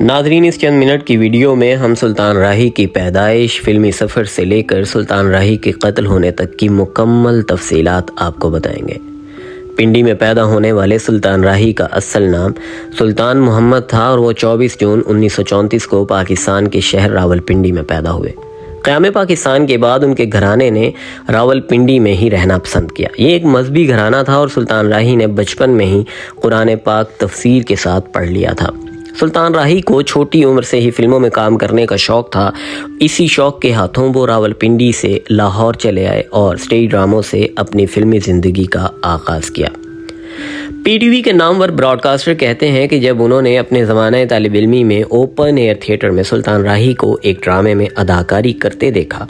ناظرین، اس چند منٹ کی ویڈیو میں ہم سلطان راہی کی پیدائش، فلمی سفر سے لے کر سلطان راہی کے قتل ہونے تک کی مکمل تفصیلات آپ کو بتائیں گے۔ پنڈی میں پیدا ہونے والے سلطان راہی کا اصل نام سلطان محمد تھا اور وہ 24 جون 1934 کو پاکستان کے شہر راول پنڈی میں پیدا ہوئے۔ قیام پاکستان کے بعد ان کے گھرانے نے راول پنڈی میں ہی رہنا پسند کیا۔ یہ ایک مذہبی گھرانہ تھا اور سلطان راہی نے بچپن میں ہی قرآن پاک تفسیر کے ساتھ پڑھ لیا تھا۔ سلطان راہی کو چھوٹی عمر سے ہی فلموں میں کام کرنے کا شوق تھا۔ اسی شوق کے ہاتھوں وہ راول پنڈی سے لاہور چلے آئے اور اسٹیج ڈراموں سے اپنی فلمی زندگی کا آغاز کیا۔ پی ٹی وی کے نامور براڈ کاسٹر کہتے ہیں کہ جب انہوں نے اپنے زمانہ طالب علمی میں اوپن ایئر تھیٹر میں سلطان راہی کو ایک ڈرامے میں اداکاری کرتے دیکھا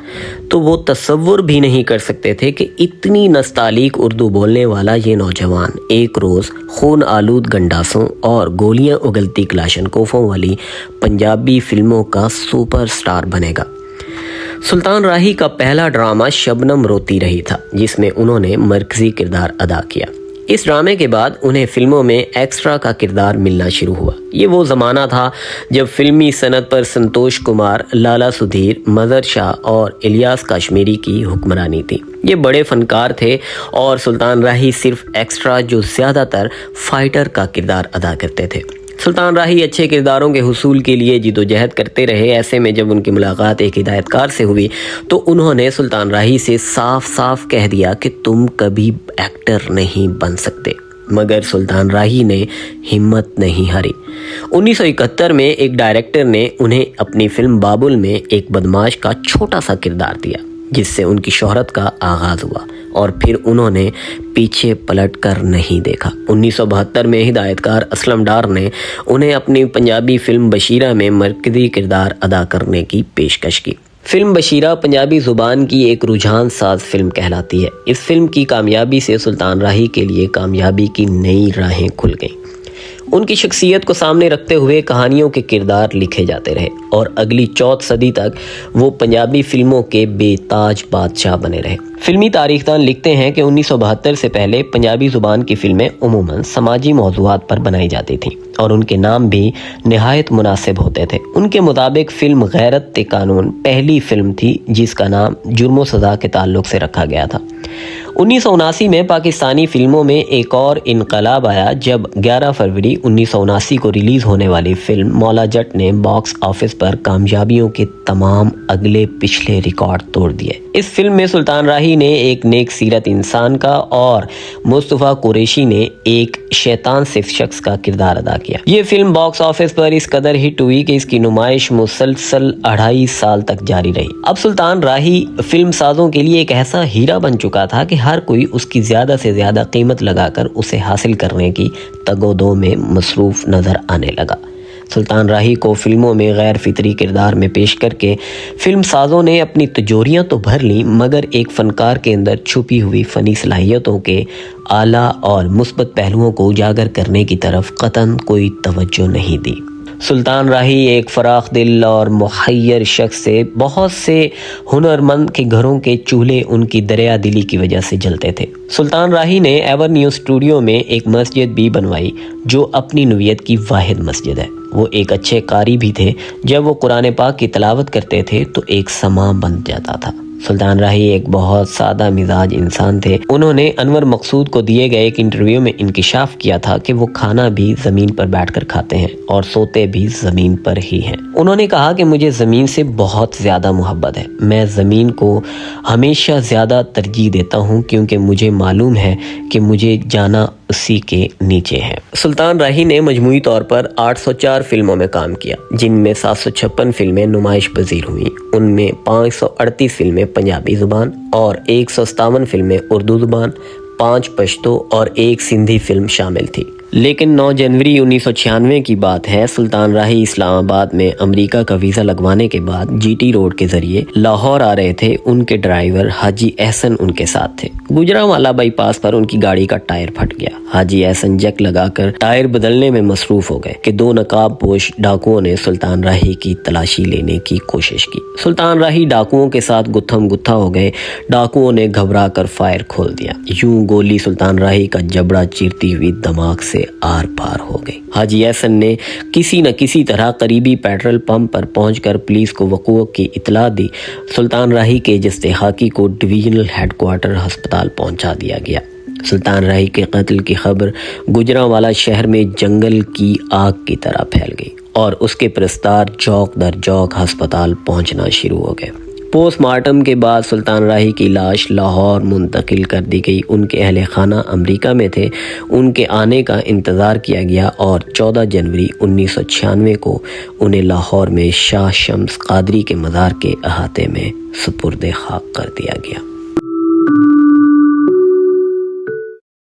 تو وہ تصور بھی نہیں کر سکتے تھے کہ اتنی نستعلیق اردو بولنے والا یہ نوجوان ایک روز خون آلود گنڈاسوں اور گولیاں اگلتی کلاشنکوفوں والی پنجابی فلموں کا سپر سٹار بنے گا۔ سلطان راہی کا پہلا ڈرامہ شبنم روتی رہی تھا، جس میں انہوں نے مرکزی کردار ادا کیا۔ اس ڈرامے کے بعد انہیں فلموں میں ایکسٹرا کا کردار ملنا شروع ہوا۔ یہ وہ زمانہ تھا جب فلمی صنعت پر سنتوش کمار، لالا سدھیر، مظہر شاہ اور الیاس کاشمیری کی حکمرانی تھی۔ یہ بڑے فنکار تھے اور سلطان راہی صرف ایکسٹرا جو زیادہ تر فائٹر کا کردار ادا کرتے تھے۔ سلطان راہی اچھے کرداروں کے حصول کے لیے جدوجہد کرتے رہے۔ ایسے میں جب ان کی ملاقات ایک ہدایت کار سے ہوئی تو انہوں نے سلطان راہی سے صاف صاف کہہ دیا کہ تم کبھی ایکٹر نہیں بن سکتے، مگر سلطان راہی نے ہمت نہیں ہاری۔ 1971 میں ایک ڈائریکٹر نے انہیں اپنی فلم بابل میں ایک بدماش کا چھوٹا سا کردار دیا، جس سے ان کی شہرت کا آغاز ہوا اور پھر انہوں نے پیچھے پلٹ کر نہیں دیکھا۔ 1972 میں ہدایت کار اسلم ڈار نے انہیں اپنی پنجابی فلم بشیرہ میں مرکزی کردار ادا کرنے کی پیشکش کی۔ فلم بشیرہ پنجابی زبان کی ایک رجحان ساز فلم کہلاتی ہے۔ اس فلم کی کامیابی سے سلطان راہی کے لیے کامیابی کی نئی راہیں کھل گئیں۔ ان کی شخصیت کو سامنے رکھتے ہوئے کہانیوں کے کردار لکھے جاتے رہے اور اگلی چوتھ صدی تک وہ پنجابی فلموں کے بے تاج بادشاہ بنے رہے۔ فلمی تاریخ دان لکھتے ہیں کہ 1972 سے پہلے پنجابی زبان کی فلمیں عموماً سماجی موضوعات پر بنائی جاتی تھیں اور ان کے نام بھی نہایت مناسب ہوتے تھے۔ ان کے مطابق فلم غیرت قانون پہلی فلم تھی جس کا نام جرم و سزا کے تعلق سے رکھا گیا تھا۔ 1979 میں پاکستانی فلموں میں ایک اور انقلاب آیا جب 11 فروری 1979 کو ریلیز ہونے والی فلم مولا جٹ نے باکس آفس پر کامیابیوں کے تمام اگلے پچھلے ریکارڈ توڑ دیے۔ اس فلم میں سلطان راہی نے ایک نیک سیرت انسان کا اور مصطفیٰ قریشی نے ایک شیطان صف شخص کا کردار ادا کیا۔ یہ فلم باکس آفس پر اس قدر ہٹ ہوئی کہ اس کی نمائش مسلسل 2.5 سال تک جاری رہی۔ اب سلطان راہی فلم سازوں کے لیے ایک ایسا ہیرا بن چکا تھا کہ ہر کوئی اس کی زیادہ سے زیادہ قیمت لگا کر اسے حاصل کرنے کی تگ و دو میں مصروف نظر آنے لگا۔ سلطان راہی کو فلموں میں غیر فطری کردار میں پیش کر کے فلم سازوں نے اپنی تجوریاں تو بھر لیں، مگر ایک فنکار کے اندر چھپی ہوئی فنی صلاحیتوں کے اعلیٰ اور مثبت پہلوؤں کو اجاگر کرنے کی طرف قطعاً کوئی توجہ نہیں دی۔ سلطان راہی ایک فراخ دل اور مخیر شخص سے بہت سے ہنرمند کے گھروں کے چولہے ان کی دریا دلی کی وجہ سے جلتے تھے۔ سلطان راہی نے ایور نیو اسٹوڈیو میں ایک مسجد بھی بنوائی جو اپنی نوعیت کی واحد مسجد ہے۔ وہ ایک اچھے قاری بھی تھے۔ جب وہ قرآن پاک کی تلاوت کرتے تھے تو ایک سماع بن جاتا تھا۔ سلطان راہی ایک بہت سادہ مزاج انسان تھے۔ انہوں نے انور مقصود کو دیے گئے ایک انٹرویو میں انکشاف کیا تھا کہ وہ کھانا بھی زمین پر بیٹھ کر کھاتے ہیں اور سوتے بھی زمین پر ہی ہیں۔ انہوں نے کہا کہ مجھے زمین سے بہت زیادہ محبت ہے۔ میں زمین کو ہمیشہ زیادہ ترجیح دیتا ہوں کیونکہ مجھے معلوم ہے کہ مجھے جانا اسی کے نیچے ہے۔ سلطان راہی نے مجموعی طور پر 804 فلموں میں کام کیا، جن میں 756 فلمیں نمائش پذیر ہوئیں۔ ان میں 538 فلمیں پنجابی زبان اور 157 فلمیں اردو زبان، 5 پشتو اور 1 سندھی فلم شامل تھی۔ لیکن 9 جنوری 1996 کی بات ہے، سلطان راہی اسلام آباد میں امریکہ کا ویزا لگوانے کے بعد جی ٹی روڈ کے ذریعے لاہور آ رہے تھے۔ ان کے ڈرائیور حاجی احسن ان کے ساتھ تھے۔ گجرانوالہ بائی پاس پر ان کی گاڑی کا ٹائر پھٹ گیا۔ حاجی احسن جک لگا کر ٹائر بدلنے میں مصروف ہو گئے کہ 2 نقاب پوش ڈاکوؤں نے سلطان راہی کی تلاشی لینے کی کوشش کی۔ سلطان راہی ڈاکوؤں کے ساتھ گتھم گتھا ہو گئے۔ ڈاکوؤں نے گھبرا کر فائر کھول دیا۔ یوں گولی سلطان راہی کا جبڑا چیرتی ہوئی دماغ سے سے آر پار ہو گئی۔ حاجی احسن نے کسی نہ کسی طرح قریبی پیٹرول پمپ پر پہنچ کر پولیس کو وقوع کی اطلاع دی۔ سلطان راہی کے اجتہاقی کو ڈویژنل ہیڈ کوارٹر ہسپتال پہنچا دیا گیا۔ سلطان راہی کے قتل کی خبر گجرانوالہ شہر میں جنگل کی آگ کی طرح پھیل گئی اور اس کے پرستار چوک در چوک ہسپتال پہنچنا شروع ہو گئے۔ پوسٹ مارٹم کے بعد سلطان راہی کی لاش لاہور منتقل کر دی گئی۔ ان کے اہل خانہ امریکہ میں تھے۔ ان کے آنے کا انتظار کیا گیا اور 14 جنوری 1996 کو انہیں لاہور میں شاہ شمس قادری کے مزار کے احاطے میں سپرد خاک کر دیا گیا۔